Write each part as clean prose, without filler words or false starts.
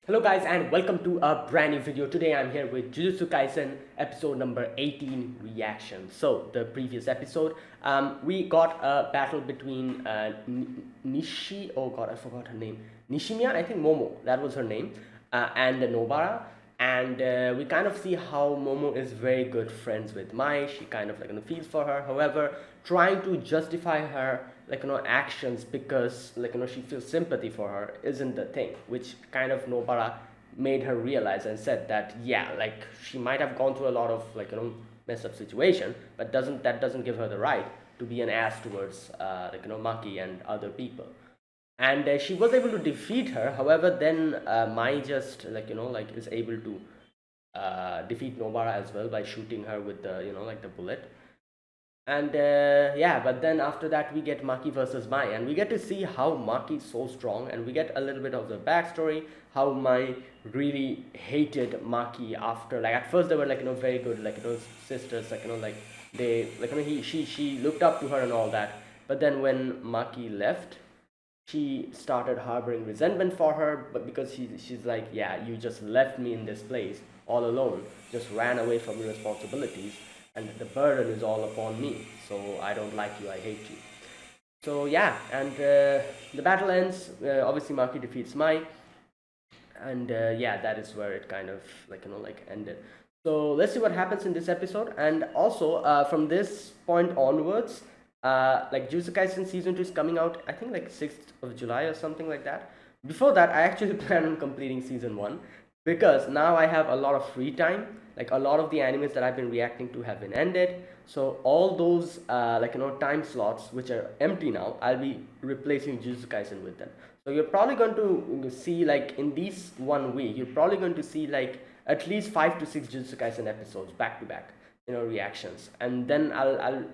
Hello guys and welcome to a brand new video. Today I'm here with Jujutsu Kaisen episode number 18 reaction. So the previous episode, we got a battle between Nishi, oh god I forgot her name, Nishimiya, I think Momo, that was her name, and Nobara. And we kind of see how Momo is very good friends with Mai. She kind of feels for her. However, trying to justify her actions because she feels sympathy for her isn't the thing, which kind of Nobara made her realize and said that yeah, she might have gone through a lot of messed up situation, but doesn't give her the right to be an ass towards Maki and other people. And she was able to defeat her. However, then Mai just is able to defeat Nobara as well by shooting her with the the bullet. And yeah, but then after that we get Maki versus Mai, and we get to see how Maki is so strong, and we get a little bit of the backstory how Mai really hated Maki after, like, at first they were very good, sisters, they she looked up to her and all that. But then when Maki left, she started harboring resentment for her, but because she's like, yeah, you just left me in this place all alone, just ran away from your responsibilities, and the burden is all upon me, so I don't like you, I hate you. So yeah, and the battle ends. Obviously Maki defeats Mai, and yeah, that is where it kind of ended. So let's see what happens in this episode. And also from this point onwards, Jujutsu Kaisen season 2 is coming out, I think, like 6th of July or something like that. Before that, I actually plan on completing season 1, because now I have a lot of free time. Like, a lot of the animes that I've been reacting to have been ended, so all those time slots which are empty now, I'll be replacing Jujutsu Kaisen with them. So you're probably going to see, like, in these 1 week, you're probably going to see like at least 5 to 6 Jujutsu Kaisen episodes back to back, reactions. And then I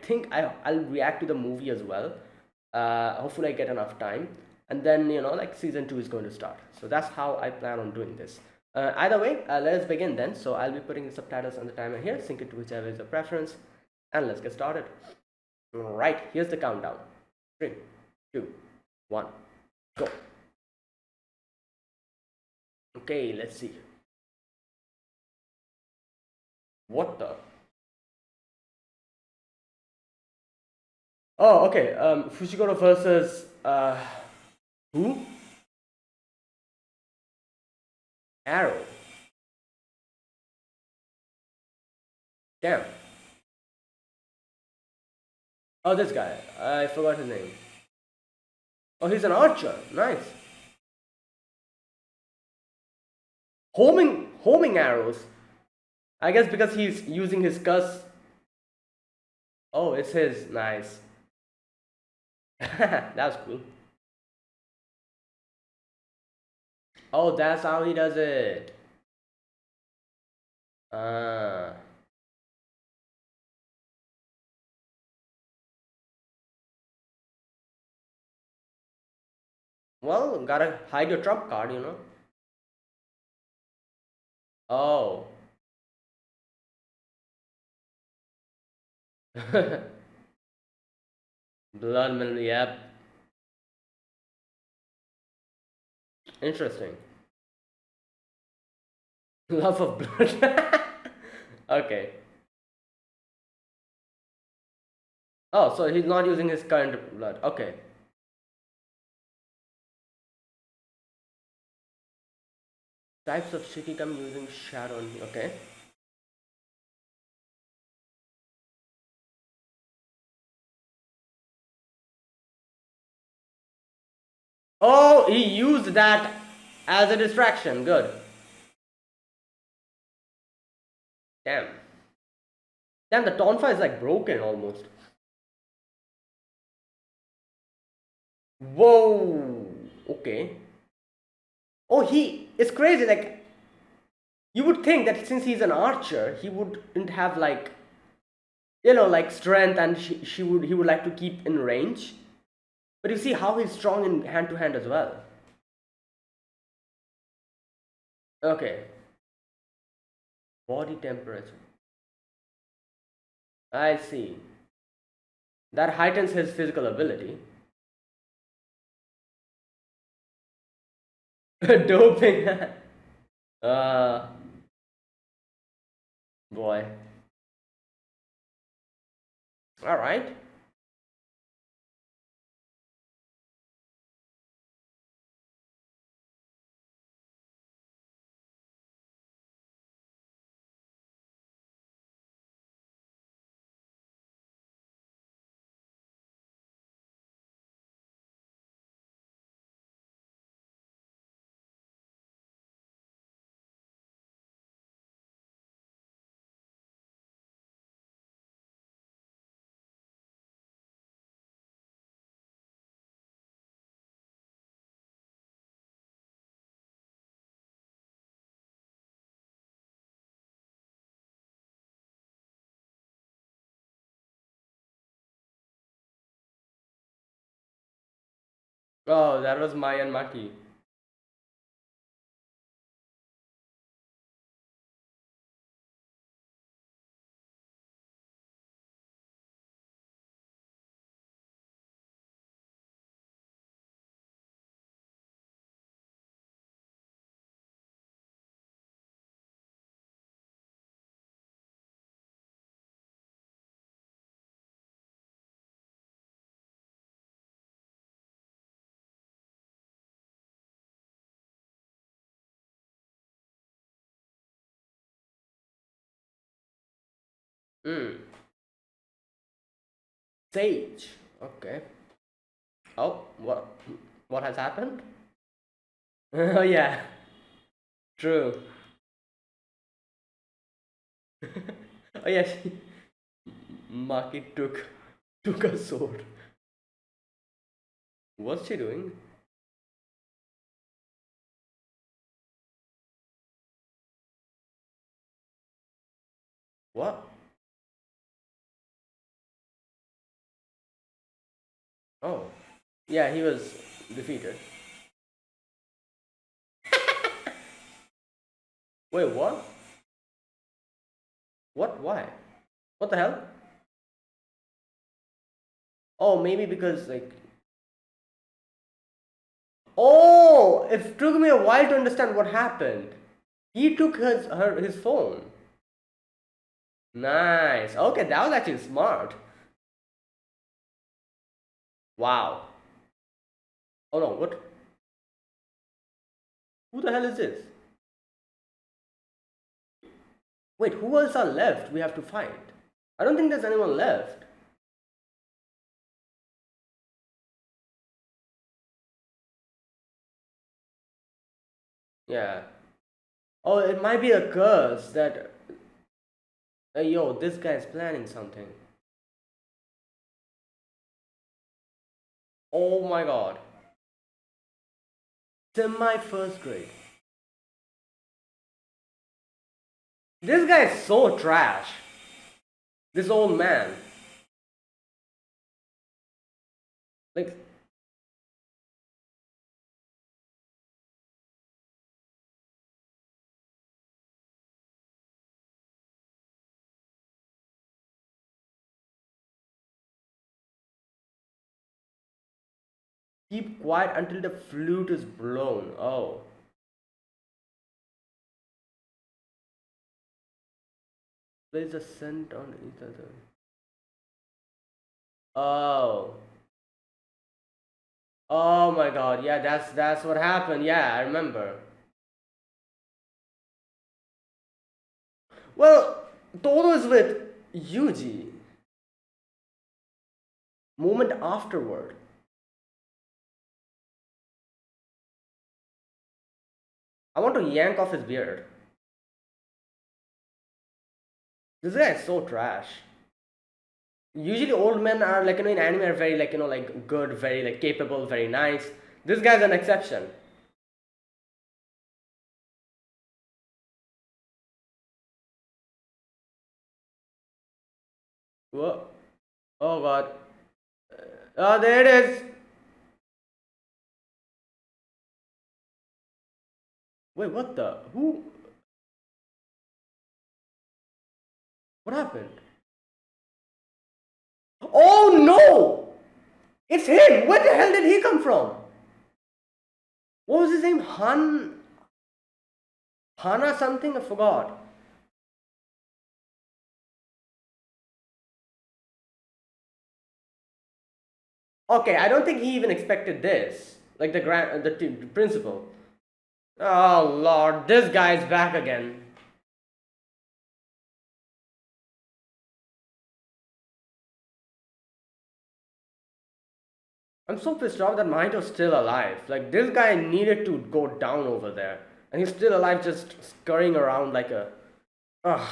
think I'll react to the movie as well. Hopefully I get enough time, and then season 2 is going to start. So that's how I plan on doing this. Either way, let us begin then. So I'll be putting the subtitles on the timer here, sync it to whichever is your preference, and let's get started. Right, here's the countdown. 3, 2, 1, go. Okay, let's see. What the? Oh, okay. Fushiguro versus who? Arrow. Damn. Oh, this guy. I forgot his name. Oh, he's an archer. Nice. Homing arrows. I guess because he's using his cuss. Oh, it's his. Nice. That's cool. Oh, that's how he does it. Ah. Well, gotta hide your trump card. Oh. Blood mineral, yep. Interesting. Love of blood. Okay. Oh, so he's not using his current blood. Okay. Types of Shikigami using shadow. Okay. Oh, he used that as a distraction. Good. Damn. Damn, the tonfa is like broken almost. Whoa. Okay. Oh, he is crazy. Like, you would think that since he's an archer, he wouldn't have strength, and he would like to keep in range. But you see how he's strong in hand to hand as well. Okay. Body temperature. I see. That heightens his physical ability. Doping. uh, boy. All right. Oh, that was Mayan Maki. Hmm. Sage. Okay. Oh, what has happened? Oh yeah, true. Oh yeah, Maki took a sword. What's she doing? What? Oh, yeah, he was defeated. Wait, what? What? Why? What the hell? Oh, maybe because like. Oh, it took me a while to understand what happened. He took his phone. Nice. Okay, that was actually smart. Wow. Oh no, what? Who the hell is this? Wait, who else are left? We have to fight. I don't think there's anyone left. Yeah. Oh, it might be a curse that. Hey, yo, this guy's planning something. Oh my god. Semi first grade. This guy is so trash. This old man. Like, keep quiet until the flute is blown. Oh. Place a scent on each other. Oh. Oh my god. Yeah, that's what happened. Yeah, I remember. Well, Todo is with Yuji. Moment afterward. I want to yank off his beard. This guy is so trash. Usually old men are like in anime are very like like good, very like capable, very nice. This guy's an exception. Whoa. Oh god. Oh, there it is. Wait, what the? Who? What happened? Oh no! It's him! Where the hell did he come from? What was his name? Hana something? I forgot. Okay, I don't think he even expected this. Like the principal. Oh lord, this guy's back again. I'm so pissed off that Mahito's still alive. Like, this guy needed to go down over there. And he's still alive, just scurrying around like a. Ugh.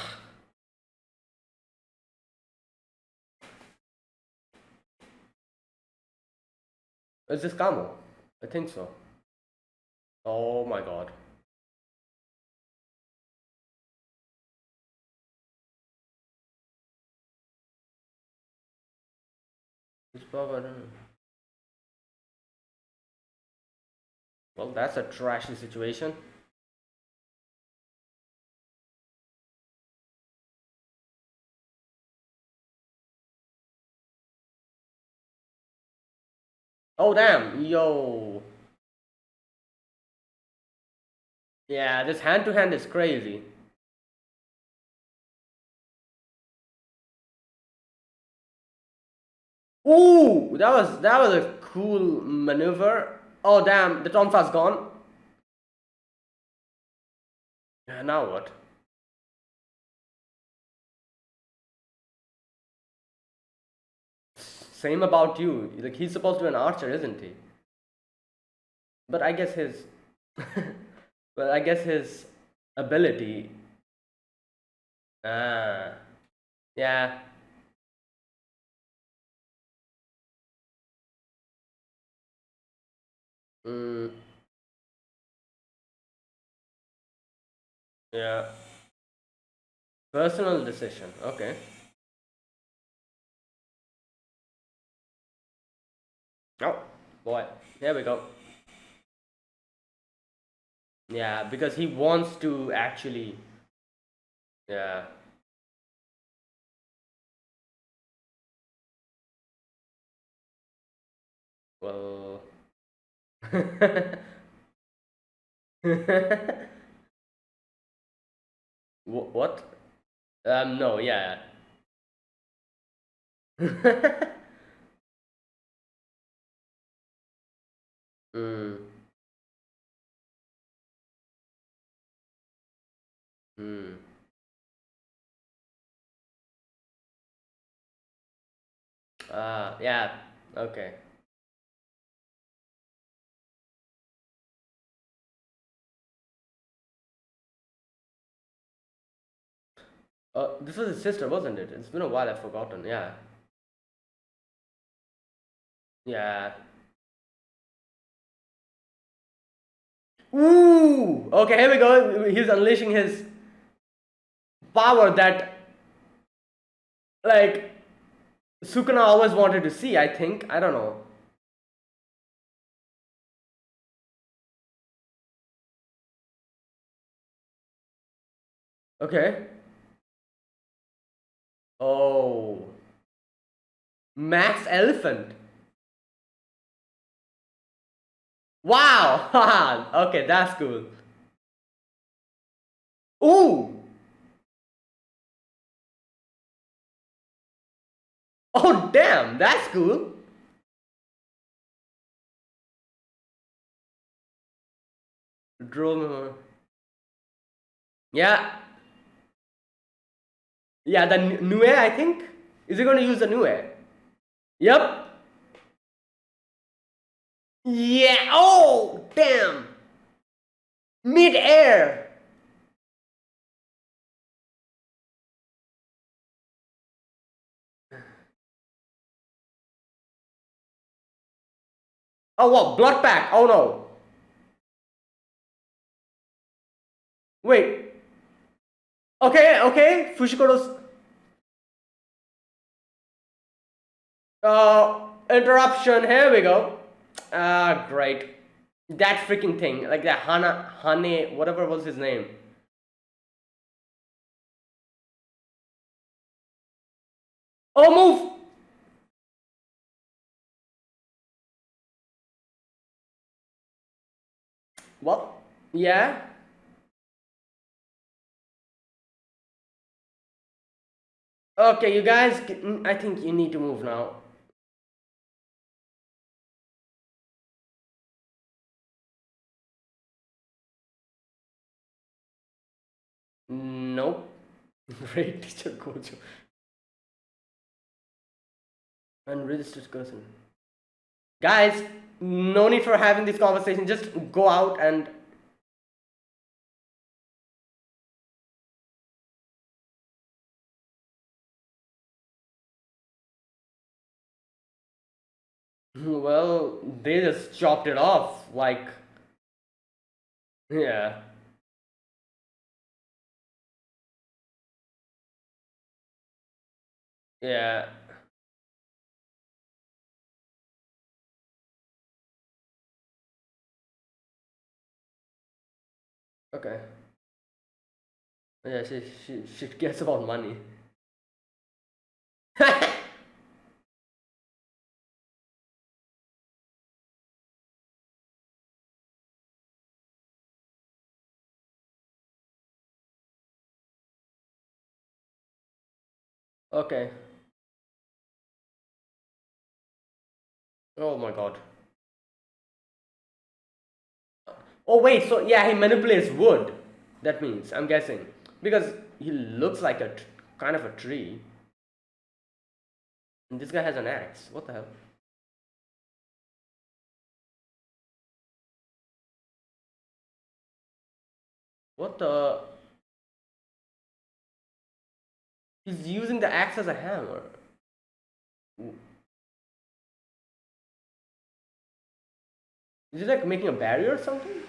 Is this Kamo? I think so. Oh my god. It's probably. Well, that's a trashy situation. Oh damn, yo. Yeah, this hand to hand is crazy. Ooh, that was a cool maneuver. Oh damn, the Tonfa's gone. Yeah, now what? Same about you. Like, he's supposed to be an archer, isn't he? But I guess his well, I guess his ability. Ah, yeah. Mm, yeah. Personal decision. Okay. Oh boy. Here we go. Yeah, because he wants to actually. Yeah. Well. What? No. Yeah. mm, mm. Yeah. Okay. This was his sister, wasn't it? It's been a while. I've forgotten. Yeah. Yeah. Ooh! Okay, here we go. He's unleashing his power that, like, Sukuna always wanted to see, I think. I don't know. Okay. Oh. Max Elephant. Wow! Haha. Okay, that's cool. Ooh! Oh, damn! That's cool. Drone. Yeah. Yeah, the Nue, I think. Is he going to use the Nue? Yep. Yeah. Oh, damn. Mid-air. Oh, what? Blood pack. Oh, no. Wait. Okay, okay. Fushikodo's interruption. Here we go. Great. That freaking thing. Like that Hane, whatever was his name. Oh, move! Well, yeah. Okay, you guys, I think you need to move now. Nope. Great teacher Gojo. Unregistered person. Guys, no need for having this conversation. Just go out and. Well, they just chopped it off. Like, yeah. Yeah. Okay. Yeah, she cares about money. Okay. Oh my god. Oh wait, so yeah, he manipulates wood. That means, I'm guessing. Because he looks like a kind of a tree. And this guy has an axe. What the hell? What the? He's using the axe as a hammer. Is he like making a barrier or something?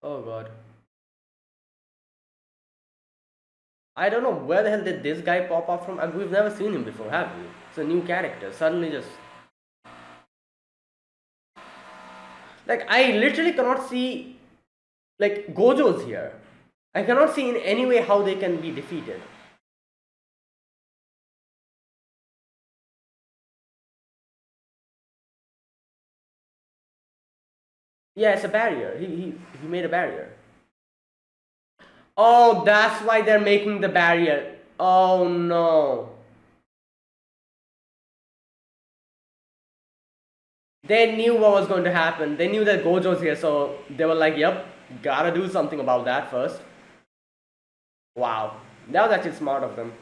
Oh god. I don't know where the hell did this guy pop up from. And we've never seen him before, have we? It's a new character. Suddenly just. Like, I literally cannot see. Like, Gojo's here. I cannot see in any way how they can be defeated. Yeah, it's a barrier. He made a barrier. Oh, that's why they're making the barrier. Oh no. They knew what was going to happen. They knew that Gojo's here, so they were like, yep, gotta do something about that first. Wow. That was actually smart of them.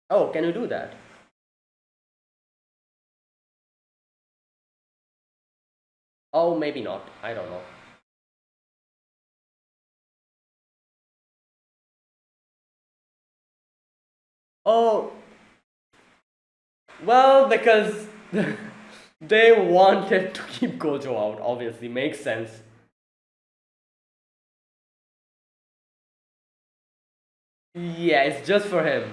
Oh, can you do that? Oh, maybe not. I don't know. Oh, well, because they wanted to keep Gojo out, obviously. Makes sense. Yeah, it's just for him.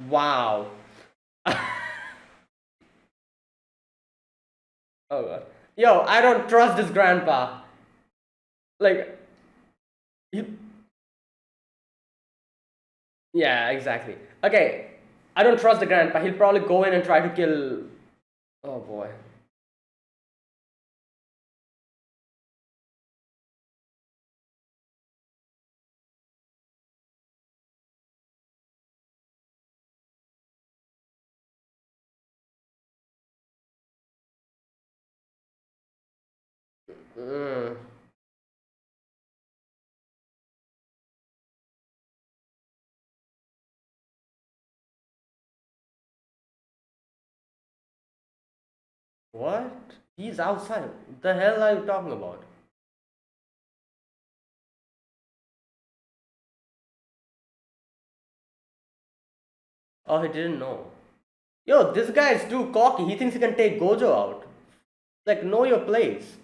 Wow. Oh god. Yo, I don't trust this grandpa. Like, he, yeah, exactly. Okay, I don't trust the grandpa. He'll probably go in and try to kill. Oh boy. Mm. What? He's outside. The hell are you talking about? Oh, he didn't know. Yo, this guy is too cocky. He thinks he can take Gojo out. Like, know your place.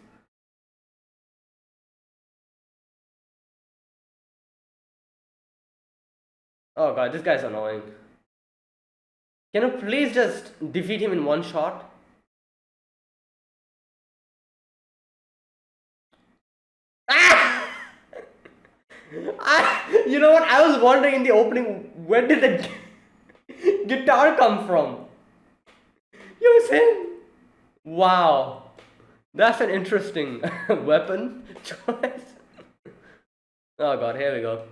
Oh god, this guy's annoying. Can you please just defeat him in one shot? You know what? I was wondering in the opening, where did the guitar come from? You were saying, wow, that's an interesting weapon choice. Oh god, here we go.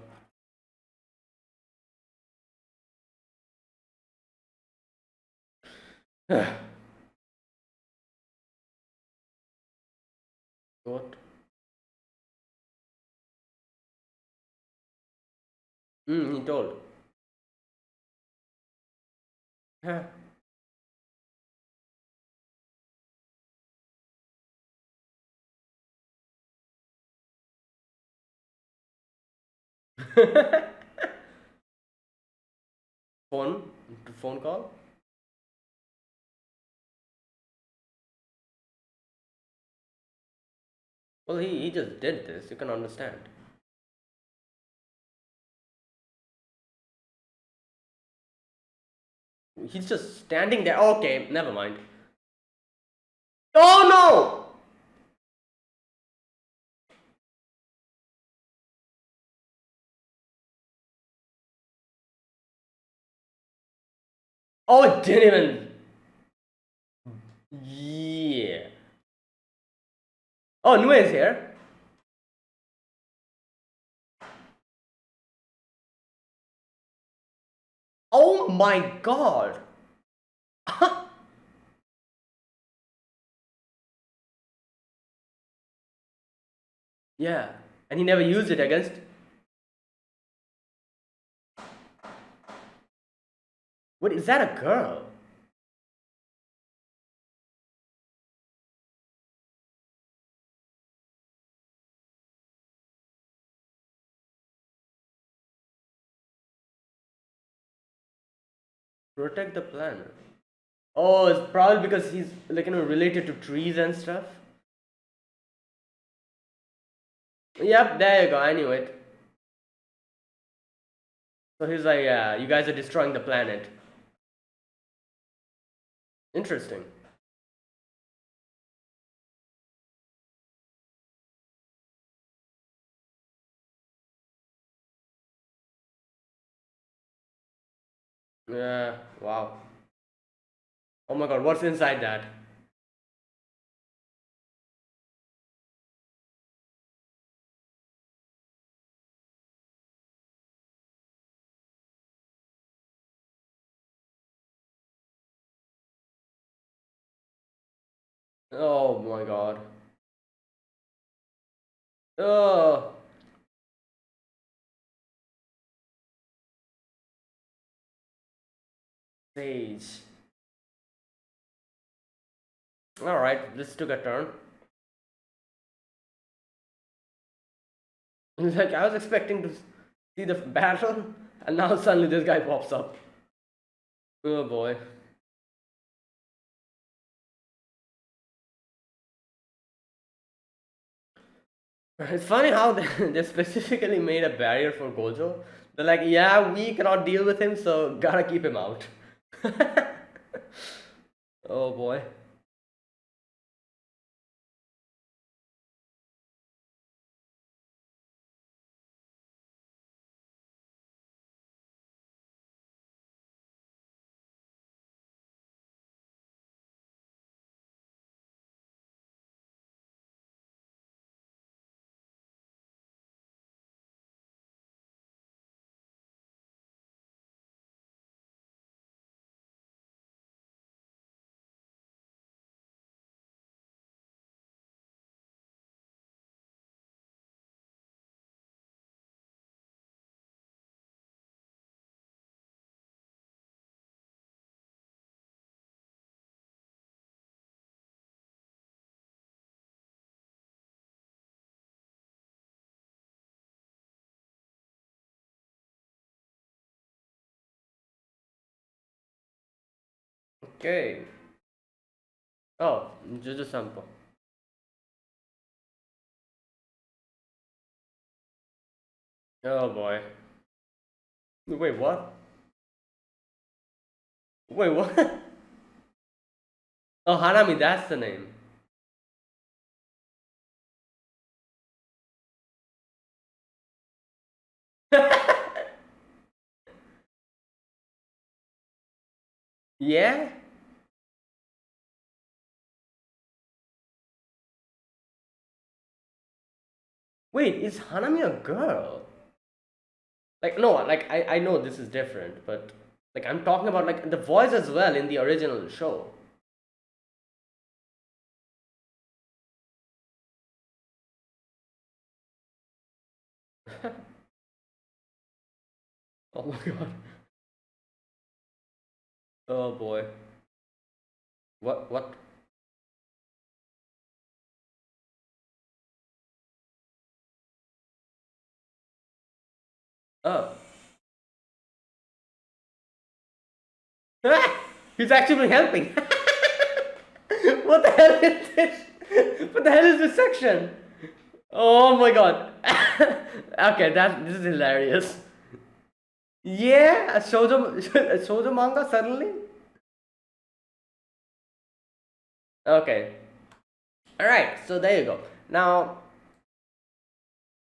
What? He told. Huh. phone? Phone call? Well, he just did this. You can understand. He's just standing there. Okay, never mind. Oh no! Oh, it didn't even. Yeah. Oh, Nue is here. Oh my god. Yeah. And he never used it against. What is that a girl? Protect the planet. Oh, it's probably because he's like related to trees and stuff. Yep, there you go. I knew it. So he's like, yeah, you guys are destroying the planet. Interesting. Yeah, wow. Oh my god, what's inside that? Oh my god. Oh, Sage. Alright, this took a turn. Like, I was expecting to see the battle, and now suddenly this guy pops up. Oh boy. It's funny how they specifically made a barrier for Gojo. They're like, yeah, we cannot deal with him, so gotta keep him out. Oh boy. Okay. Oh, Jujutsu Sampo. Oh boy. Wait, what? Wait, what? Oh, Hanami, that's the name. Yeah. Wait, is Hanami a girl? Like no, like I know this is different, but like I'm talking about like the voice as well in the original show. Oh my god. Oh boy. What? Oh. He's actually helping. What the hell is this? What the hell is this section? Oh my god. Okay, this is hilarious. Yeah, a shoujo, a shoujo manga suddenly? Okay. Alright, so there you go. Now,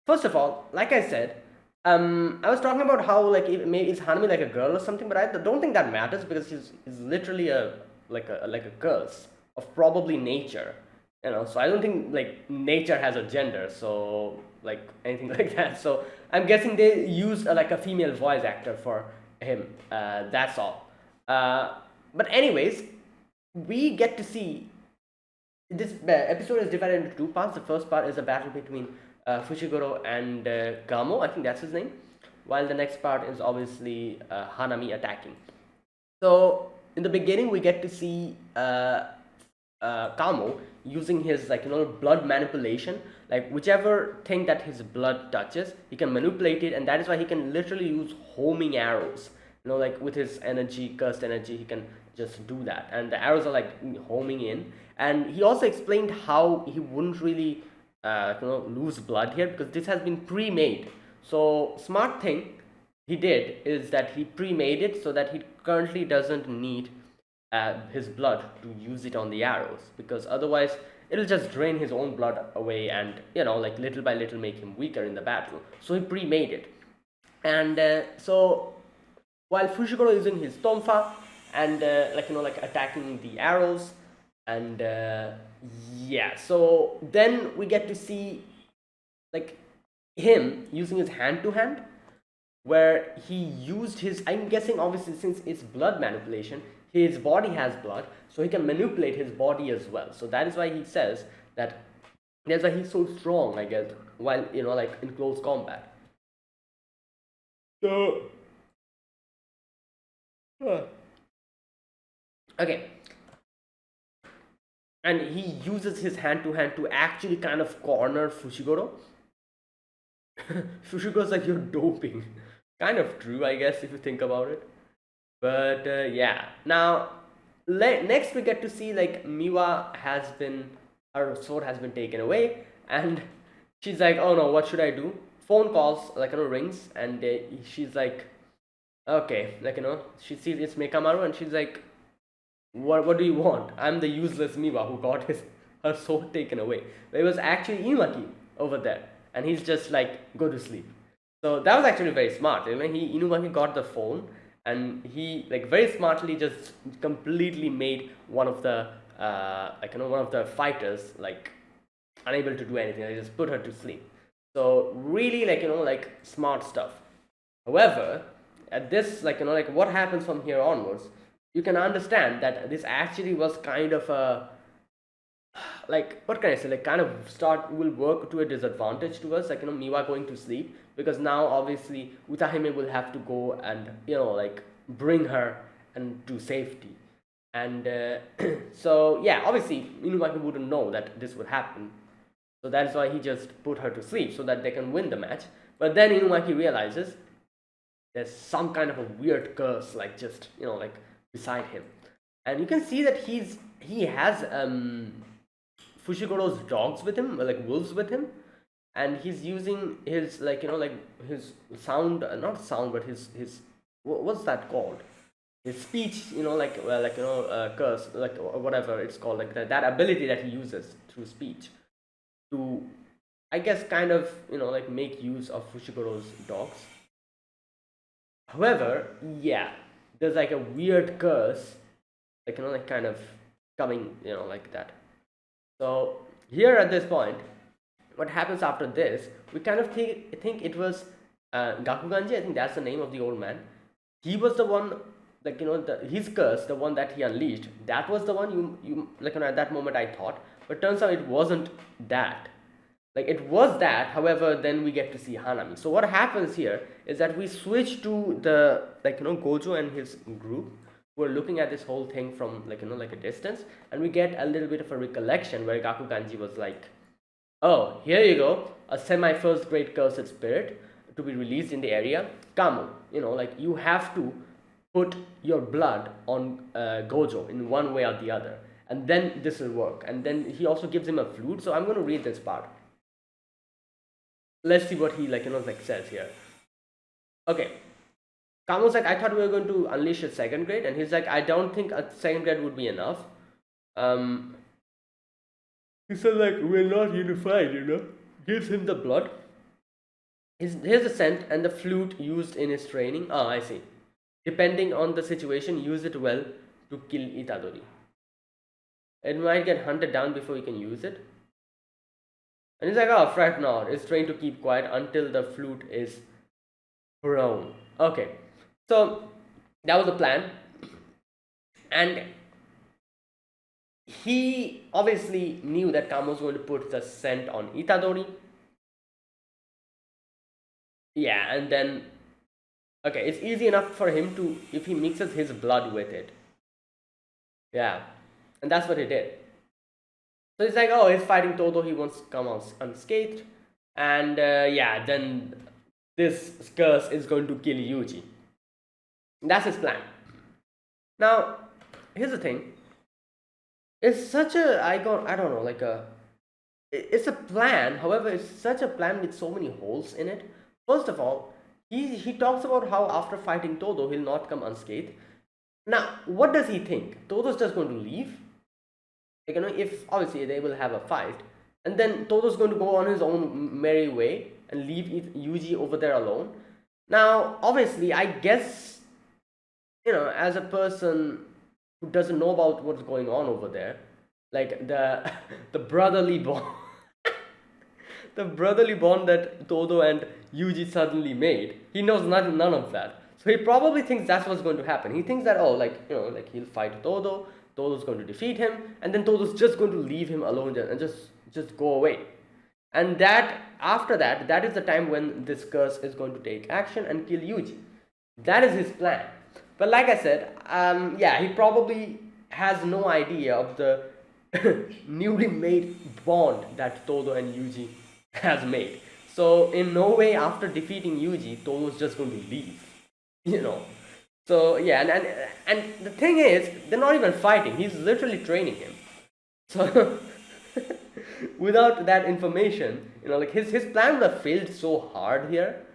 first of all, like I said, I was talking about how like maybe is Hanami like a girl or something, but I don't think that matters because he's literally a like a curse of probably nature, you know. So I don't think like nature has a gender, so like anything like that. So I'm guessing they used like a female voice actor for him. That's all. But anyways, we get to see this episode is divided into two parts. The first part is a battle between Fushiguro and Gamo, I think that's his name, while the next part is obviously Hanami attacking. So in the beginning, we get to see Kamo using his like blood manipulation, like whichever thing that his blood touches, he can manipulate it, and that is why he can literally use homing arrows. You know, like with his energy, cursed energy, he can just do that, and the arrows are like homing in. And he also explained how he wouldn't really lose blood here because this has been pre-made. So smart thing he did is that he pre-made it so that he currently doesn't need his blood to use it on the arrows, because otherwise it'll just drain his own blood away and like little by little make him weaker in the battle. So he pre-made it. And so while Fushiguro is using his tonfa and like attacking the arrows, and yeah, so then we get to see like him using his hand to hand, where he used his, I'm guessing obviously since it's blood manipulation, his body has blood, so he can manipulate his body as well. So that is why he says that that's why he's so strong, I guess, while like in close combat. So okay, and he uses his hand to hand to actually kind of corner Fushiguro. Fushigoro's like, you're doping. Kind of true, I guess, if you think about it. But yeah, now next we get to see like Miwa has been, her sword has been taken away, and she's like, oh no, what should I do? Phone calls, like rings, and she's like, okay, like she sees it's Mekamaru, and she's like, what do you want? I'm the useless Miwa who got her sword taken away. But it was actually Inumaki over there, and he's just like, go to sleep. So that was actually very smart. Inumaki got the phone, and he like very smartly just completely made one of the one of the fighters like unable to do anything. They just put her to sleep. So really like smart stuff. However, at this like what happens from here onwards, you can understand that this actually was kind of a, like what can I say, like kind of start will work to a disadvantage to us, like Miwa going to sleep, because now obviously Utahime will have to go and like bring her and to safety. And so yeah, obviously Inumaki wouldn't know that this would happen, so that's why he just put her to sleep so that they can win the match. But then Inumaki realizes there's some kind of a weird curse like just like beside him, and you can see that he has Fushigoro's dogs with him, like wolves with him, and he's using his like his sound, not sound, but his what's that called? His speech, like curse, like or whatever it's called, like that ability that he uses through speech to, I guess, kind of like make use of Fushigoro's dogs. However, yeah, there's like a weird curse like like kind of coming, like that. So here at this point, what happens after this, we kind of think it was Gakuganji. I think that's the name of the old man. He was the one, like his curse, the one that he unleashed. That was the one you like at that moment I thought, but turns out it wasn't that. Like it was that, however, then we get to see Hanami. So what happens here is that we switch to the Gojo and his group. We're looking at this whole thing from like a distance, and we get a little bit of a recollection where Gakuganji was like, oh, here you go, a semi first grade cursed spirit to be released in the area. Kamo, like you have to put your blood on Gojo in one way or the other, and then this will work. And then he also gives him a flute. So I'm going to read this part. Let's see what he says here. Okay. Kamo's like, I thought we were going to unleash a second grade, and he's like, I don't think a second grade would be enough. He said like, we're not unified, Gives him the blood. Here's the scent and the flute used in his training. Oh, I see. Depending on the situation, use it well to kill Itadori. It might get hunted down before you can use it. And he's like, oh, fret not. It's trained to keep quiet until the flute is thrown. Okay. So, that was the plan. And he obviously knew that Kamo was going to put the scent on Itadori. Yeah, and then, okay, it's easy enough for him to, if he mixes his blood with it. Yeah, and that's what he did. So it's like, oh, he's fighting Todo, he wants to come out unscathed. And yeah, then this curse is going to kill Yuji. That's his plan. Now, here's the thing. It's such a, I don't know, like it's a plan. However, it's such a plan with so many holes in it. First of all, he talks about how after fighting Todo, he'll not come unscathed. Now, what does he think? Todo's just going to leave? Like, if obviously they will have a fight, and then Todo's going to go on his own merry way and leave Yuji over there alone. Now, obviously, I guess, as a person who doesn't know about what's going on over there, like the brotherly bond, the brotherly bond that Todo and Yuji suddenly made, he knows none of that. So he probably thinks that's what's going to happen. He thinks that, oh, like he'll fight Todo, Todo's going to defeat him, and then Todo's just going to leave him alone and just go away. And after that is the time when this curse is going to take action and kill Yuji. That is his plan. But like I said, yeah, he probably has no idea of the newly made bond that Todo and Yuji has made. So in no way after defeating Yuji, Todo's just going to leave. So yeah, and the thing is, they're not even fighting. He's literally training him. So without that information, like his plan would have failed so hard here.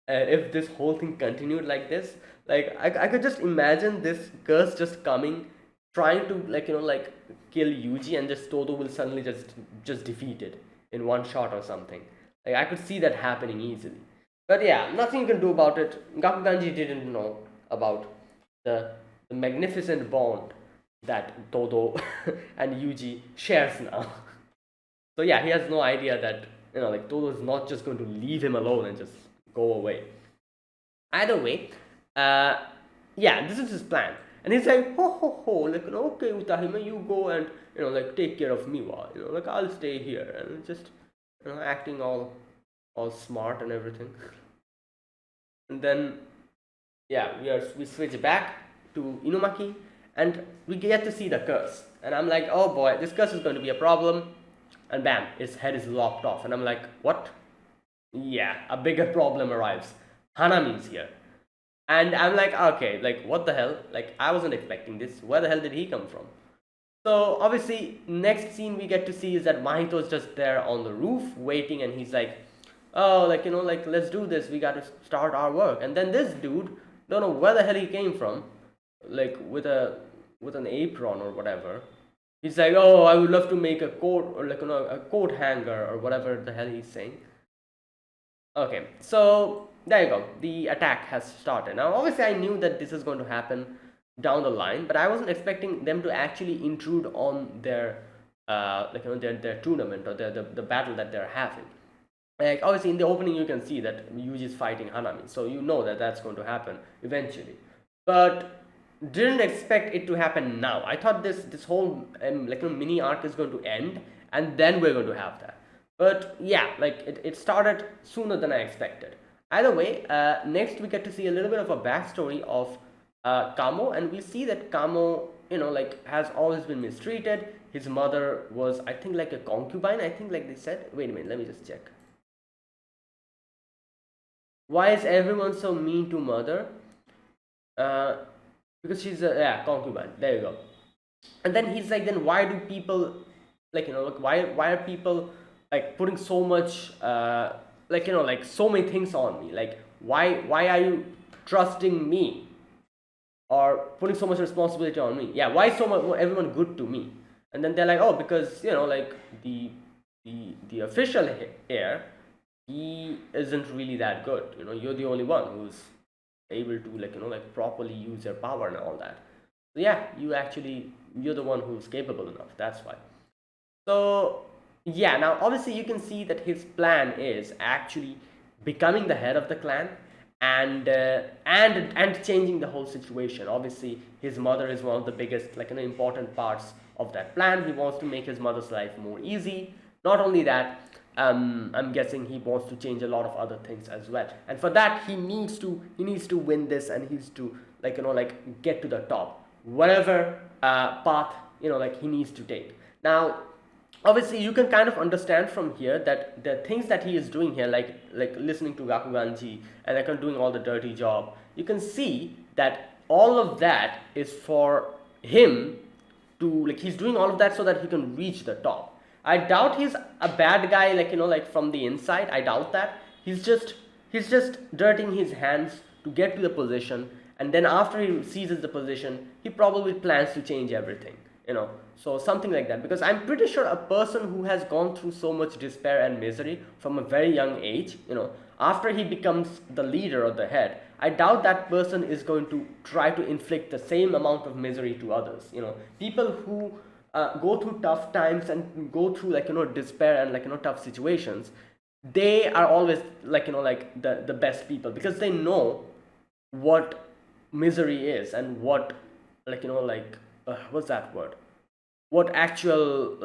If this whole thing continued like this. Like I could just imagine this curse just coming, trying to kill Yuji, and just Todo will suddenly just defeat it in one shot or something. Like I could see that happening easily. But yeah, nothing you can do about it. Gakuganji didn't know about the magnificent bond that Todo and Yuji shares now. So yeah, he has no idea that Todo is not just going to leave him alone and just go away. Either way, yeah, this is his plan. And he's like, okay, Utahime, you go and take care of Miwa. I'll stay here, and just acting all smart and everything. And then yeah, we switch back to Inumaki, and we get to see the curse. And I'm like, oh boy, this curse is going to be a problem. And bam, its head is lopped off. And I'm like, what? Yeah, a bigger problem arrives. Hanami's here. And I'm like, okay, like what the hell? Like I wasn't expecting this. Where the hell did he come from? So obviously, next scene we get to see is that Mahito's just there on the roof waiting, and he's like, oh, let's do this. We got to start our work. And then this dude, don't know where the hell he came from, like with an apron or whatever. He's like, oh, I would love to make a coat, or a coat hanger or whatever the hell he's saying. Okay, so there you go. The attack has started. Now, obviously, I knew that this is going to happen. down the line, but I wasn't expecting them to actually intrude on their their tournament or the battle that they're having. Like obviously in the opening you can see that Yuji is fighting Hanami, so you know that that's going to happen eventually, but didn't expect it to happen now. I thought this whole mini arc is going to end and then we're going to have that, but yeah, like it started sooner than I expected. Either way, next we get to see a little bit of a backstory of Kamo, and we see that Kamo, has always been mistreated. His mother was, I think, like a concubine. I think, like they said. Wait a minute, let me just check. Why is everyone so mean to mother? Because she's a concubine. There you go. And then he's like, then why do people why are people like putting so much so many things on me? Like why are you trusting me or putting so much responsibility on me? Yeah, why is so much everyone good to me? And then they're like, oh, because the official heir, he isn't really that good. You're the only one who's able to properly use your power and all that. So yeah, you're the one who's capable enough. That's why. So yeah, now obviously you can see that his plan is actually becoming the head of the clan and changing the whole situation. Obviously, his mother is one of the biggest important parts of that plan. He wants to make his mother's life more easy. Not only that, I'm guessing he wants to change a lot of other things as well. And for that, he needs to win this, and he's to get to the top, whatever path he needs to take. Now, obviously, you can kind of understand from here that the things that he is doing here, like listening to Gakuganji and doing all the dirty job, you can see that all of that is for him to he's doing all of that so that he can reach the top. I doubt he's a bad guy, from the inside. I doubt that. He's just dirtying his hands to get to the position, and then after he seizes the position, he probably plans to change everything. So something like that, because I'm pretty sure a person who has gone through so much despair and misery from a very young age, after he becomes the leader or the head, I doubt that person is going to try to inflict the same amount of misery to others. People who go through tough times and go through despair and tough situations, they are always the best people, because they know what misery is and what what's that word, what actual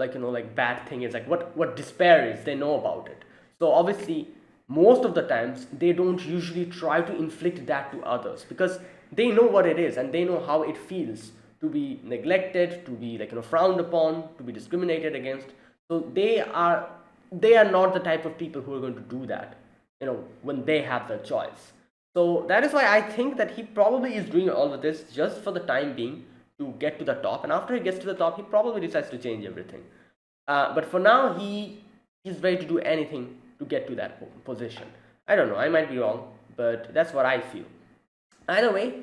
bad thing is, what despair is. They know about it. So obviously most of the times they don't usually try to inflict that to others, because they know what it is and they know how it feels to be neglected, to be frowned upon, to be discriminated against. So they are not the type of people who are going to do that when they have the choice. So that is why I think that he probably is doing all of this just for the time being, to get to the top, and after he gets to the top, he probably decides to change everything. But for now, he's ready to do anything to get to that position. I don't know, I might be wrong, but that's what I feel. Either way,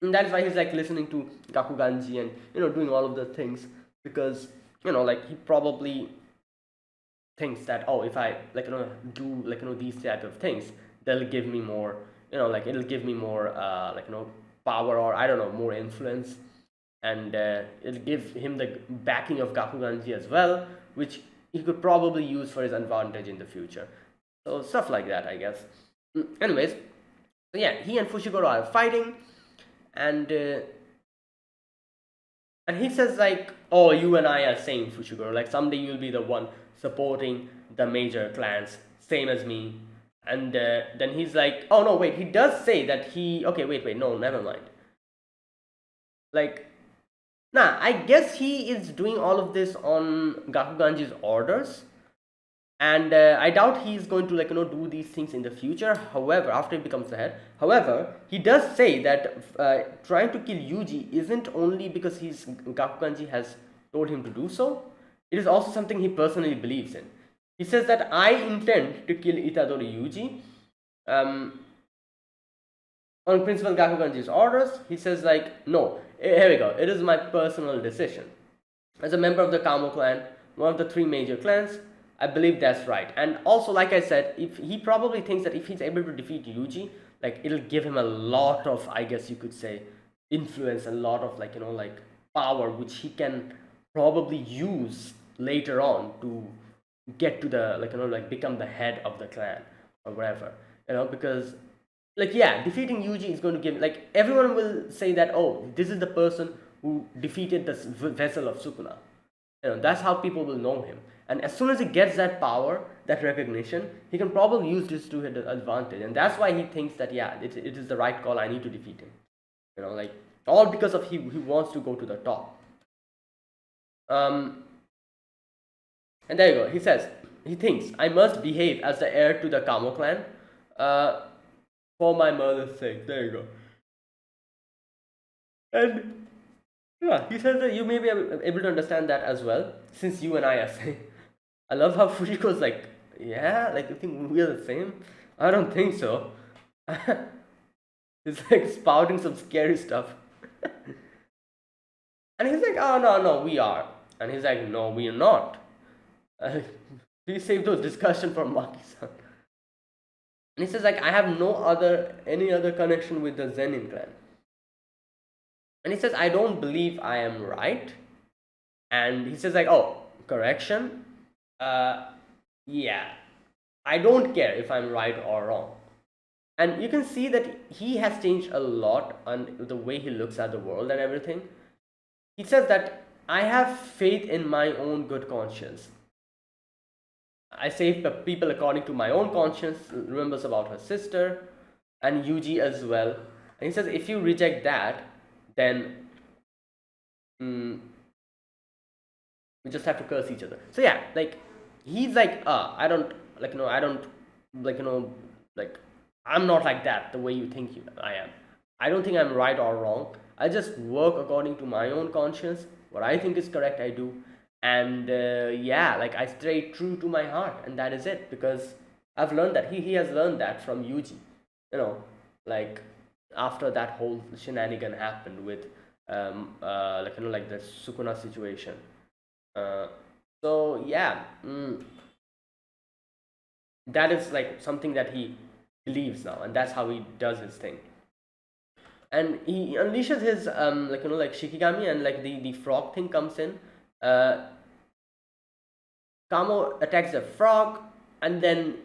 and that is why he's listening to Gakuganji and doing all of the things, because he probably thinks that, oh, if I do these type of things, they'll give me more it'll give me more power, or I don't know, more influence, and it'll give him the backing of Gakuganji as well, which he could probably use for his advantage in the future. So stuff like that, I guess. Anyways, so yeah, he and Fushiguro are fighting, and he says oh, you and I are same, Fushiguro, someday you'll be the one supporting the major clans, same as me. And then he's like, oh no, wait, he does say that okay, wait, no, never mind. Nah, I guess he is doing all of this on Gakuganji's orders, and I doubt he's going to do these things in the future. However, after he becomes the head, however, he does say that trying to kill Yuji isn't only because Gakuganji has told him to do so. It is also something he personally believes in. He says that I intend to kill Itadori Yuji on principal Gakuganji's orders. He says no, here we go, it is my personal decision. As a member of the Kamo clan, one of the 3 major clans, I believe that's right. And also, like I said, if he probably thinks that if he's able to defeat Yuji, it'll give him a lot of, I guess you could say, influence, a lot of like power, which he can probably use later on to get to the like become the head of the clan or whatever, because like yeah, defeating Yuji is going to give, like, everyone will say that, oh, this is the person who defeated the vessel of Sukuna. That's how people will know him. And as soon as he gets that power, that recognition, he can probably use this to his advantage, and that's why he thinks that yeah, it is the right call, I need to defeat him, like, all because of he wants to go to the top. And there you go. He says he thinks, I must behave as the heir to the Kamo clan, for my mother's sake. There you go. And yeah, he says that you may be able to understand that as well, since you and I are same. I love how Fujiko's like, yeah, like, you think we are the same? I don't think so. He's like spouting some scary stuff. And he's like, oh, no, we are. And he's like, no, we are not. Please save those discussion for Maki-san. And he says like, I have any other connection with the Zenin clan. And he says, I don't believe I am right. And he says like, oh, correction. Yeah, I don't care if I'm right or wrong. And you can see that he has changed a lot on the way he looks at the world and everything. He says that I have faith in my own good conscience. I save people according to my own conscience, remembers about her sister and Yuji as well. And he says if you reject that, then we just have to curse each other. So yeah, like, he's like, I don't like, I'm not like that the way you think I am. I don't think I'm right or wrong. I just work according to my own conscience. What I think is correct, I do. And yeah, like, I stay true to my heart, and that is it. Because I've learned that he has learned that from Yuji. Like, after that whole shenanigan happened with like the Sukuna situation. So yeah, that is like something that he believes now, and that's how he does his thing. And he unleashes his like Shikigami, and like the frog thing comes in. Kamo attacks the frog, and then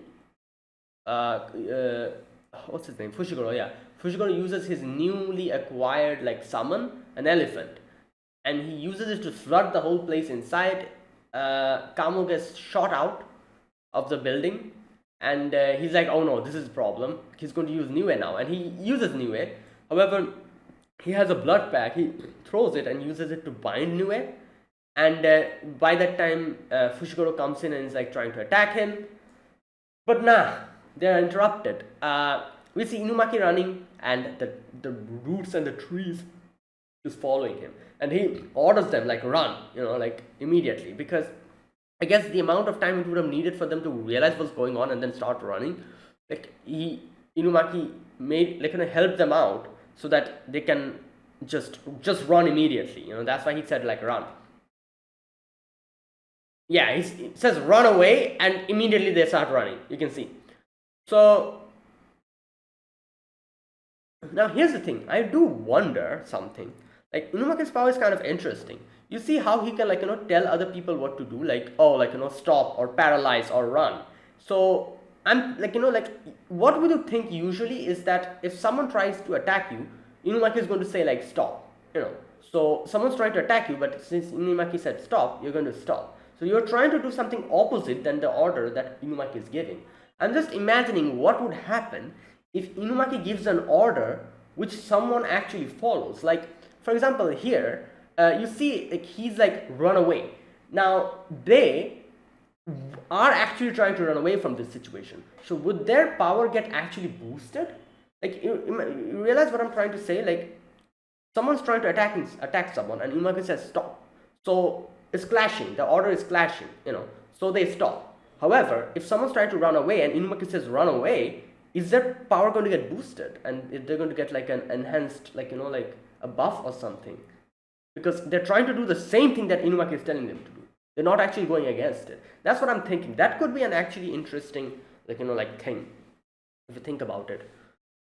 what's his name? Fushiguro, yeah. Fushiguro uses his newly acquired like summon, an elephant, and he uses it to flood the whole place inside. Kamo gets shot out of the building, and he's like, oh no, this is a problem. He's going to use Niue now, and he uses Niue. However, he has a blood pack. He throws it and uses it to bind Niue. And by that time, Fushiguro comes in and is like trying to attack him. But nah, they're interrupted. We see Inumaki running, and the roots and the trees is following him. And he orders them like, run, like immediately. Because I guess the amount of time it would have needed for them to realize what's going on and then start running, like Inumaki made help them out so that they can just run immediately. That's why he said like, run. Yeah, he says run away, and immediately they start running. You can see. So now here's the thing. I do wonder something. Like, Inumaki's power is kind of interesting. You see how he can tell other people what to do, like, oh, stop or paralyze or run. So I'm like, what would you think usually is that if someone tries to attack you, Inumaki is going to say like, stop. So someone's trying to attack you, but since Inumaki said stop, you're going to stop. So you're trying to do something opposite than the order that Inumaki is giving. I'm just imagining what would happen if Inumaki gives an order which someone actually follows. Like, for example, here, you see like he's like, run away. Now, they are actually trying to run away from this situation. So would their power get actually boosted? Like, you realize what I'm trying to say? Like, someone's trying to attack someone, and Inumaki says stop. So it's clashing. The order is clashing, So they stop. However, if someone's trying to run away and Inumaki says run away, is their power going to get boosted? And if they're going to get like an enhanced, like a buff or something? Because they're trying to do the same thing that Inumaki is telling them to do. They're not actually going against it. That's what I'm thinking. That could be an actually interesting, thing, if you think about it.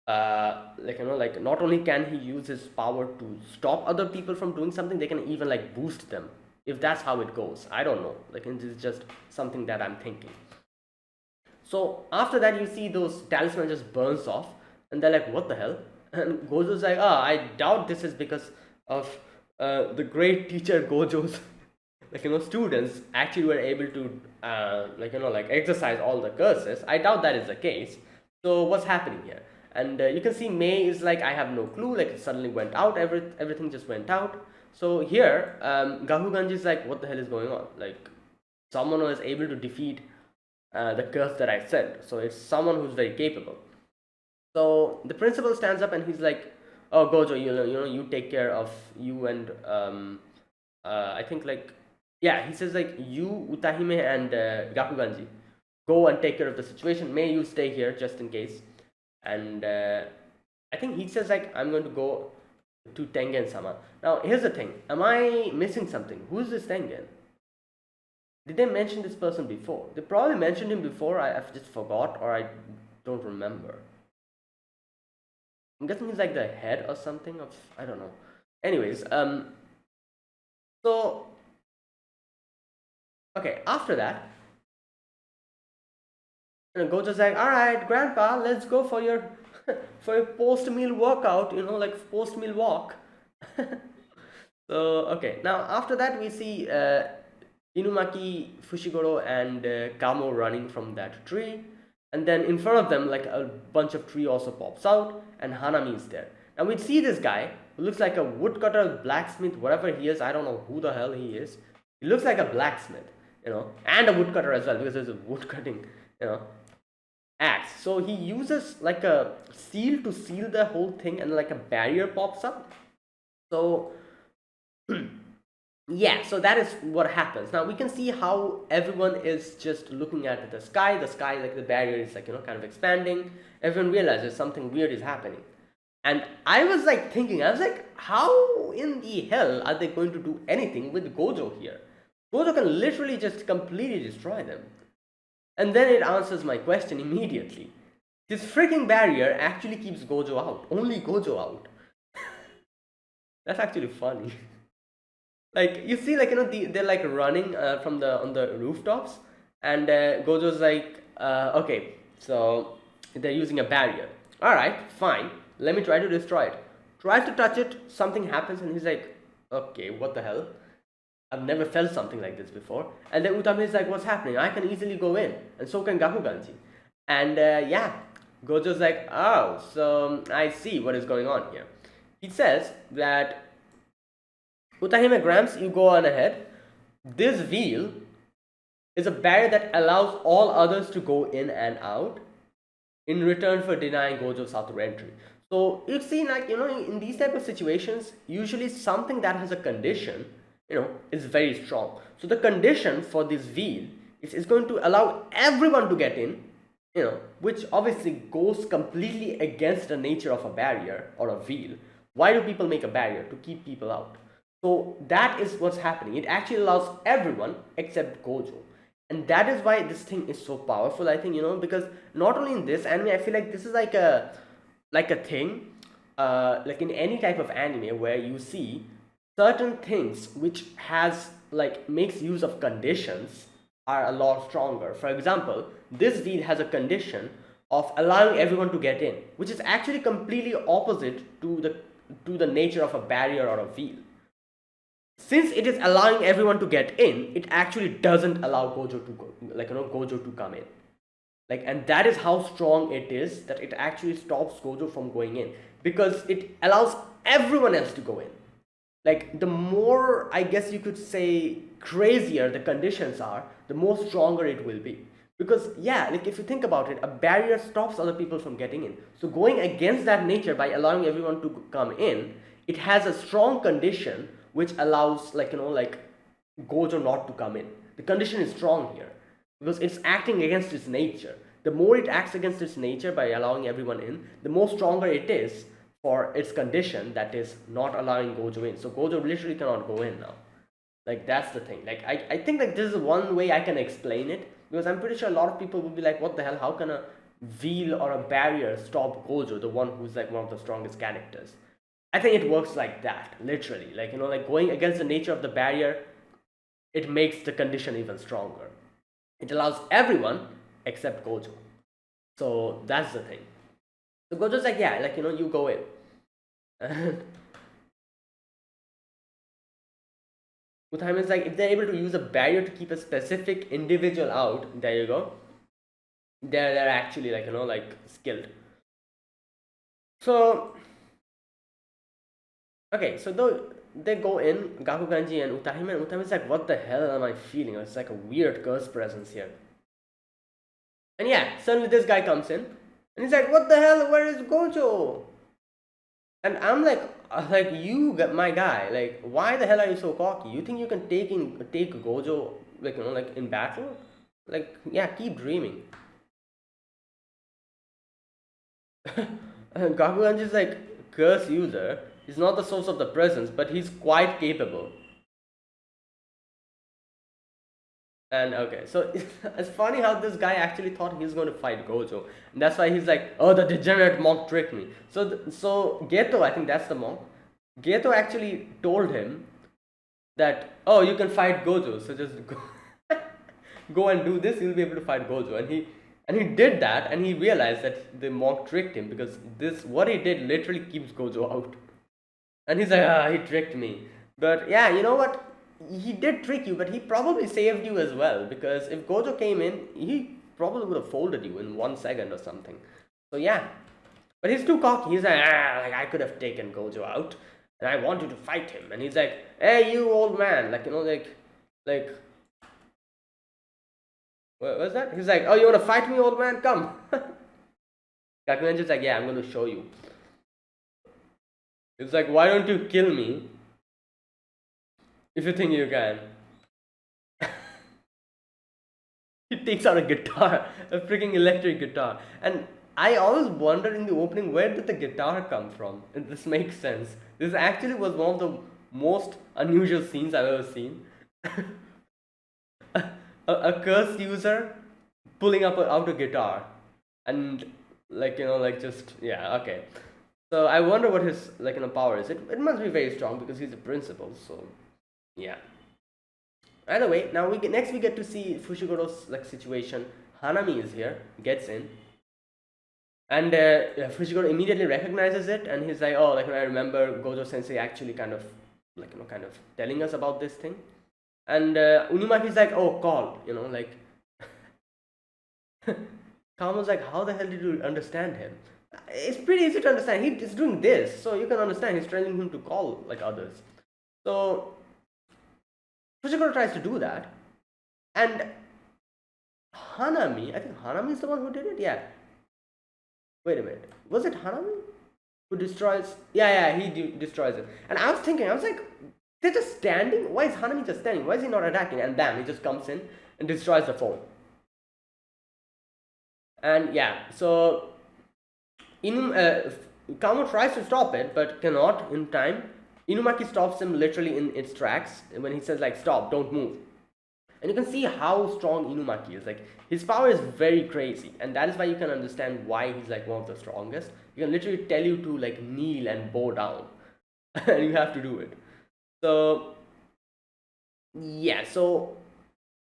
like not only can he use his power to stop other people from doing something, they can even like boost them, if that's how it goes. I don't know, like this is just something that I'm thinking. So after that, you see those talisman just burns off, and they're like, "What the hell?" And Gojo's like, "Ah, I doubt this is because of the great teacher Gojo's students actually were able to like exercise all the curses. I doubt that is the case. So what's happening here?" And you can see May is like, "I have no clue." Like it suddenly went out. Everything just went out. So here, Gahuganji is like, "What the hell is going on?" Like someone was able to defeat the curse that I said. So it's someone who's very capable. So the principal stands up and he's like, "Oh, Gojo, you take care of you and I think like, yeah, he says like, you, Utahime, and Gakuganji, go and take care of the situation. May you stay here just in case." And I think he says like, "I'm going to go to Tengen-sama." Now here's the thing: am I missing something? Who's this Tengen? Did they mention this person before? They probably mentioned him before. I've just forgot, or I don't remember. I'm guessing he's like the head or something of, I don't know. Anyways, so okay, after that, Gojo's like, "All right, Grandpa, let's go for your for your post-meal workout. Like post-meal walk." So okay, now after that we see Inumaki, Fushiguro, and Kamo running from that tree. And then in front of them, like a bunch of tree also pops out, and Hanami is there. Now we see this guy who looks like a woodcutter, blacksmith, whatever he is. I don't know who the hell he is. He looks like a blacksmith, and a woodcutter as well, because there's a woodcutting, axe. So he uses like a seal to seal the whole thing, and like a barrier pops up. So yeah, so that is what happens. Now we can see how everyone is just looking at the sky. The sky, like the barrier is like, kind of expanding. Everyone realizes something weird is happening. And I was like thinking, I was like, how in the hell are they going to do anything with Gojo here? Gojo can literally just completely destroy them. And then it answers my question immediately. This freaking barrier actually keeps Gojo out. Only Gojo out. That's actually funny. Like you see, like they're like running on the rooftops, and Gojo's like, "Okay, so they're using a barrier. All right, fine. Let me try to destroy it." Tries to touch it, something happens, and he's like, "Okay, what the hell? I've never felt something like this before." And then Utami is like, "What's happening? I can easily go in, and so can Gakuganji." And yeah, Gojo's like, "Oh, so I see what is going on here." He says that, "Utahime Gramps, you go on ahead. This wheel is a barrier that allows all others to go in and out in return for denying Gojo Satoru entry." So you see, like, in these type of situations, usually something that has a condition, is very strong. So the condition for this wheel is going to allow everyone to get in, which obviously goes completely against the nature of a barrier or a wheel. Why do people make a barrier? To keep people out. So that is what's happening. It actually allows everyone except Gojo. And that is why this thing is so powerful, I think, because not only in this anime, I feel like this is like a thing, like in any type of anime where you see certain things which has like makes use of conditions are a lot stronger. For example, this wheel has a condition of allowing everyone to get in, which is actually completely opposite to the nature of a barrier or a wheel. Since it is allowing everyone to get in, it actually doesn't allow Gojo to go, Gojo to come in. Like, and that is how strong it is, that it actually stops Gojo from going in, because it allows everyone else to go in. Like, the more, I guess you could say, crazier the conditions are, the more stronger it will be. Because yeah, like if you think about it, a barrier stops other people from getting in. So going against that nature by allowing everyone to come in, it has a strong condition which allows Gojo not to come in. The condition is strong here because it's acting against its nature. The more it acts against its nature by allowing everyone in, the more stronger it is for its condition, that is not allowing Gojo in. So Gojo literally cannot go in now. Like, that's the thing. Like, I think like this is one way I can explain it, because I'm pretty sure a lot of people will be like, what the hell, how can a wheel or a barrier stop Gojo, the one who's like one of the strongest characters. I think it works like that, literally. Like, like going against the nature of the barrier, it makes the condition even stronger. It allows everyone except Gojo. So that's the thing. So Gojo's like, yeah, like, you go in. And Utaiman's like, if they're able to use a barrier to keep a specific individual out, there you go. They're actually like, like skilled. So okay, so though they go in, Gakuganji and Utahime, and Utahime's like, what the hell am I feeling? It's like a weird curse presence here. And yeah, suddenly this guy comes in, and he's like, what the hell, where is Gojo? And I'm like, you, my guy, like, why the hell are you so cocky? You think you can take Gojo, like, like in battle? Like, yeah, keep dreaming. And Gakuganji's like, curse user. He's not the source of the presence, but he's quite capable. And okay, so it's funny how this guy actually thought he was going to fight Gojo, and that's why he's like, "Oh, the degenerate monk tricked me." So Geto, I think that's the monk. Geto actually told him that, "Oh, you can fight Gojo, so just go and do this. You'll be able to fight Gojo." And he did that, and he realized that the monk tricked him because what he did literally keeps Gojo out. And he's like, he tricked me. But yeah, you know what? He did trick you, but he probably saved you as well, because if Gojo came in, he probably would have folded you in 1 second or something. So yeah, but he's too cocky. He's like, like I could have taken Gojo out, and I want you to fight him. And he's like, hey, you old man, like what was that? He's like, oh, you want to fight me, old man? Come. Gakuenji's like, yeah, I'm going to show you. It's like, why don't you kill me if you think you can? He takes out a guitar, a freaking electric guitar. And I always wondered in the opening, where did the guitar come from? And this makes sense. This actually was one of the most unusual scenes I've ever seen. a curse user pulling out a guitar. And just, yeah, okay. So I wonder what his power is. It must be very strong because he's a principal. So yeah. Either way, now next we get to see Fushigoro's situation. Hanami is here, gets in, and Fushiguro immediately recognizes it, and he's like, oh, I remember Gojo Sensei actually kind of telling us about this thing, and Unimaki's like, oh, call, Kamo's like, how the hell did you understand him? It's pretty easy to understand. He's doing this, so you can understand. He's telling him to call like others. So Fushiguro tries to do that, and Hanami, I think Hanami is the one who did it. Yeah. Wait a minute. Was it Hanami who destroys? Yeah, he destroys it. And I was like, they're just standing. Why is Hanami just standing? Why is he not attacking? And bam, he just comes in and destroys the phone. And yeah, so Kamo tries to stop it, but cannot in time. Inumaki stops him literally in its tracks when he says stop, don't move. And you can see how strong Inumaki is. His power is very crazy, and that is why you can understand why he's one of the strongest. He can literally tell you to kneel and bow down, and you have to do it. So yeah, so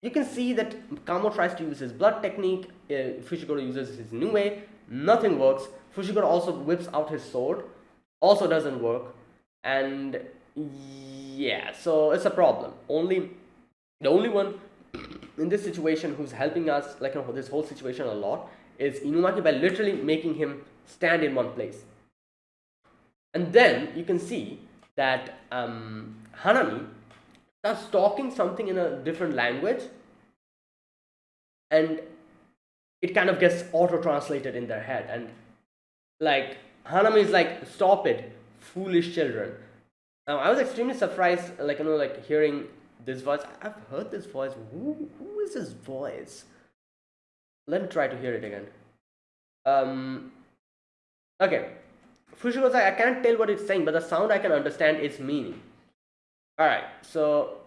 you can see that Kamo tries to use his blood technique. Fushiguro uses his Nue. Nothing works. Fushiguro also whips out his sword. Also doesn't work. And yeah, so it's a problem. The only one in this situation who's helping us, this whole situation a lot, is Inumaki, by literally making him stand in one place. And then you can see that Hanami starts talking something in a different language, and it kind of gets auto-translated in their head. And Hanami is stop it, foolish children. Now I was extremely surprised, hearing this voice. I've heard this voice. Who is this voice? Let me try to hear it again. Okay. Fushigoro's I can't tell what it's saying, but the sound I can understand its meaning. Alright, so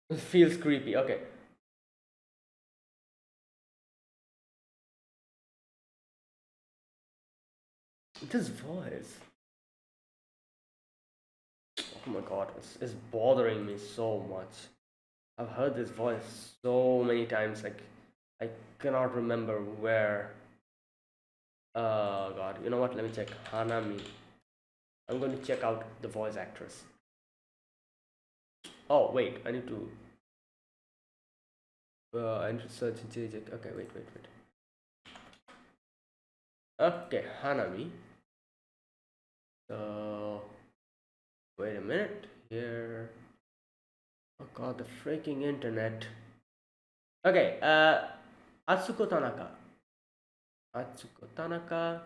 it feels creepy. Okay. This voice. Oh my god, it's bothering me so much. I've heard this voice so many times, like I cannot remember where. Oh god, you know what? Let me check. Hanami. I'm going to check out the voice actress. Oh wait, I need to. I need to search JJ. Okay, wait. Okay, Hanami. So wait a minute here. Oh god, the freaking internet. Okay, Atsuko Tanaka. Atsuko Tanaka.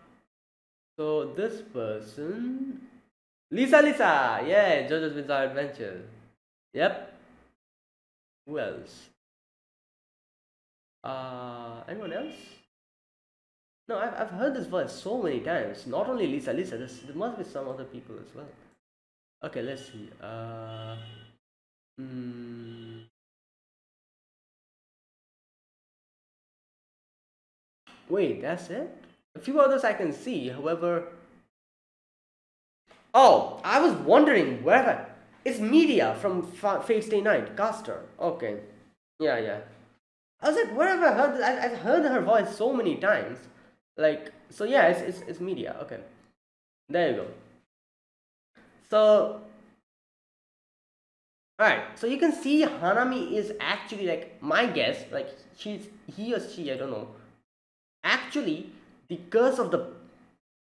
So this person, Lisa, yeah, JoJo's Bizarre Adventure. Yep. Who else? Anyone else? No, I've heard this voice so many times. Not only Lisa. There must be some other people as well. Okay, let's see. Hmm. Wait, that's it? A few others I can see. However, oh, I was wondering where it's Media from Fate Stay Night, Caster. Okay, yeah. I was like, where have I heard this? I've heard her voice so many times. Like, so yeah, it's Media. Okay, there you go. So, alright, so you can see Hanami is actually, like, my guess, like he or she, I don't know, actually the curse of the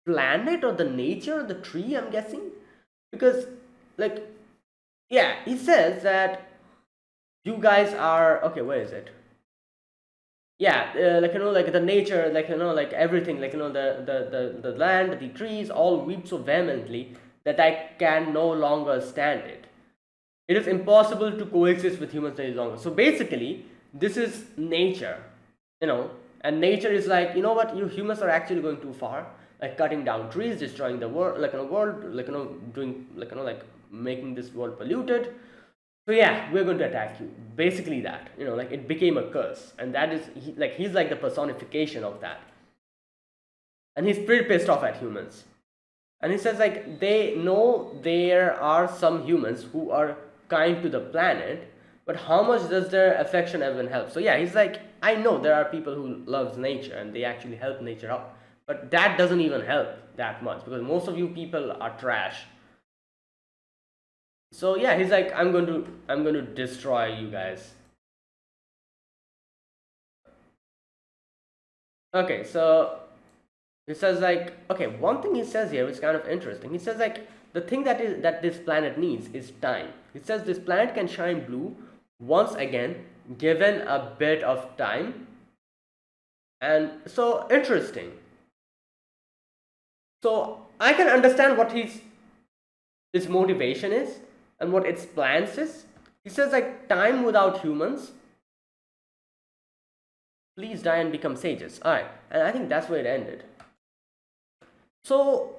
planet or the nature of the tree, I'm guessing, because, like, yeah, he says that you guys are okay. Where is it? Yeah, like, like the nature, like, like everything, like, the land, the trees, all weep so vehemently that I can no longer stand it. It is impossible to coexist with humans any longer. So basically, this is nature, and nature is like, you know what, you humans are actually going too far, like cutting down trees, destroying the world, like, world, like, doing, like, like making this world polluted. So yeah, we're going to attack you. Basically that, like it became a curse, and that is he's like the personification of that, and he's pretty pissed off at humans. And he says, like, they know there are some humans who are kind to the planet, but how much does their affection even help? So yeah, he's like, I know there are people who loves nature and they actually help nature out, but that doesn't even help that much because most of you people are trash. So yeah, he's like, I'm going to destroy you guys. Okay, so he says, like, okay, one thing he says here is kind of interesting. He says, like, the thing that this planet needs is time. He says this planet can shine blue once again given a bit of time. And so interesting. So I can understand what his motivation is and what its plans is. He says, like, time without humans, please die and become sages. Alright, and I think that's where it ended. So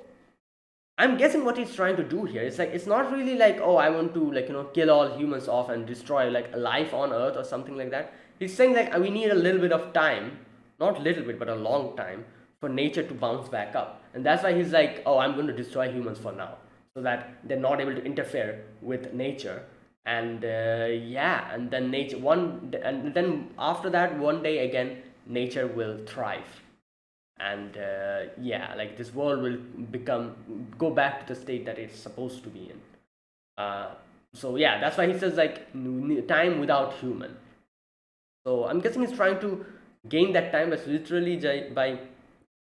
I'm guessing what he's trying to do here is, like, it's not really like, oh, I want to, like, kill all humans off and destroy, like, life on Earth or something like that. He's saying, like, we need a little bit of time, not little bit, but a long time for nature to bounce back up. And that's why he's like, oh, I'm going to destroy humans for now, so that they're not able to interfere with nature. And yeah, and then and then after that, one day again, nature will thrive, and yeah, like this world will go back to the state that it's supposed to be in. So yeah, that's why he says, like, time without human. So I'm guessing he's trying to gain that time by literally by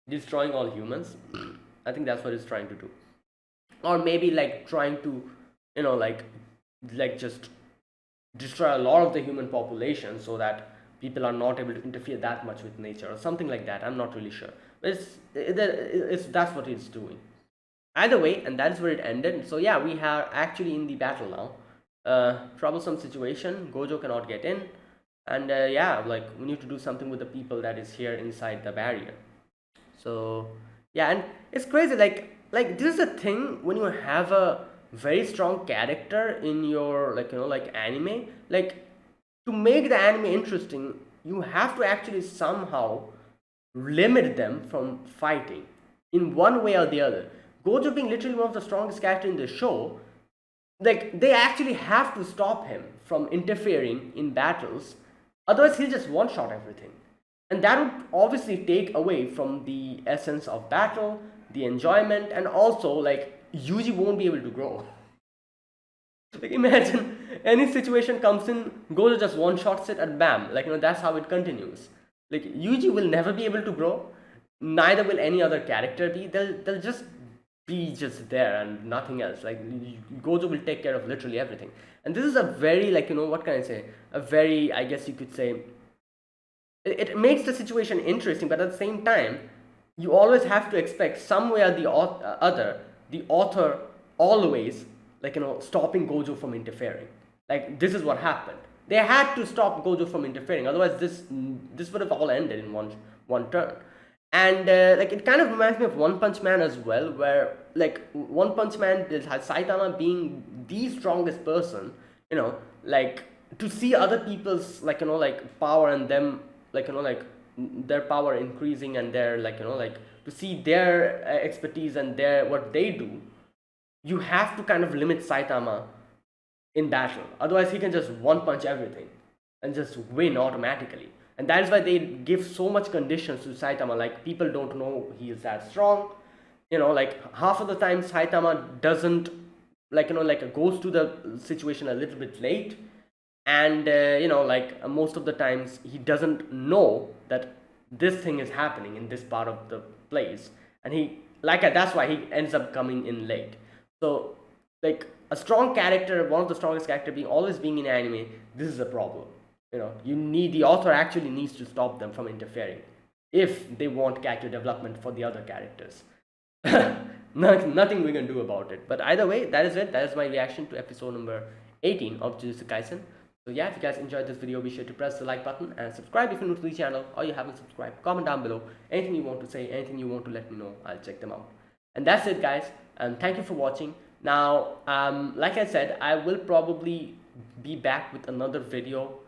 destroying all humans. I think that's what he's trying to do, or maybe like trying to, like just destroy a lot of the human population so that people are not able to interfere that much with nature or something like that. I'm not really sure, but that's what he's doing either way, and that's where it ended. So yeah, we are actually in the battle now. Troublesome situation. Gojo cannot get in, and yeah, like, we need to do something with the people that is here inside the barrier. So yeah, and it's crazy, like this is a thing when you have a very strong character in your, like, like anime, like, to make the anime interesting, you have to actually somehow limit them from fighting. in one way or the other. Gojo being literally one of the strongest characters in the show, like they actually have to stop him from interfering in battles, otherwise he'll just one-shot everything. And that would obviously take away from the essence of battle, the enjoyment, and also like Yuji won't be able to grow. Like imagine any situation comes in, Gojo just one-shots it and bam, like that's how it continues. Like Yuji will never be able to grow, neither will any other character be. They'll just be just there and nothing else. Like Gojo will take care of literally everything. And this is a very, like what can I say, a very, I guess you could say, it makes the situation interesting, but at the same time you always have to expect some way or the other the author always, like stopping Gojo from interfering. Like this is what happened. They had to stop Gojo from interfering, otherwise this would have all ended in one turn. And like it kind of reminds me of One Punch Man as well, where like One Punch Man has Saitama being the strongest person, like to see other people's like like power and them like like their power increasing, and their like like to see their expertise and their what they do, you have to kind of limit Saitama in battle, otherwise he can just one punch everything and just win automatically. And that is why they give so much conditions to Saitama. Like people don't know he is that strong, like half of the time Saitama doesn't like like goes to the situation a little bit late, and like most of the times he doesn't know that this thing is happening in this part of the place, and he like that's why he ends up coming in late. So like a strong character, one of the strongest character being in anime, this is a problem. The author actually needs to stop them from interfering if they want character development for the other characters. Nothing we can do about it. But either way, that is it. That is my reaction to episode number 18 of Jujutsu Kaisen. So yeah, if you guys enjoyed this video, be sure to press the like button and subscribe if you're new to the channel, or you haven't subscribed. Comment down below anything you want to say, anything you want to let me know. I'll check them out. And that's it, guys. Thank you for watching. Now, like I said, I will probably be back with another video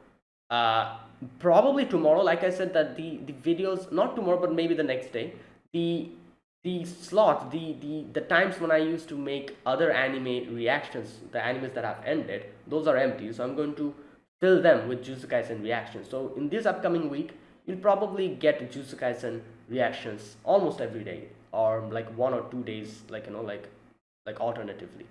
probably tomorrow. Like I said, that the videos, not tomorrow but maybe the next day, the slot, the times when I used to make other anime reactions, the animes that have ended, those are empty, so I'm going to fill them with Jujutsu Kaisen reactions. So in this upcoming week you'll probably get Jujutsu Kaisen reactions almost every day, or like 1 or 2 days, like like alternatively.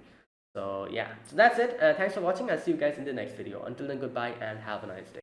So yeah, so that's it. Thanks for watching. I'll see you guys in the next video. Until then, goodbye and have a nice day.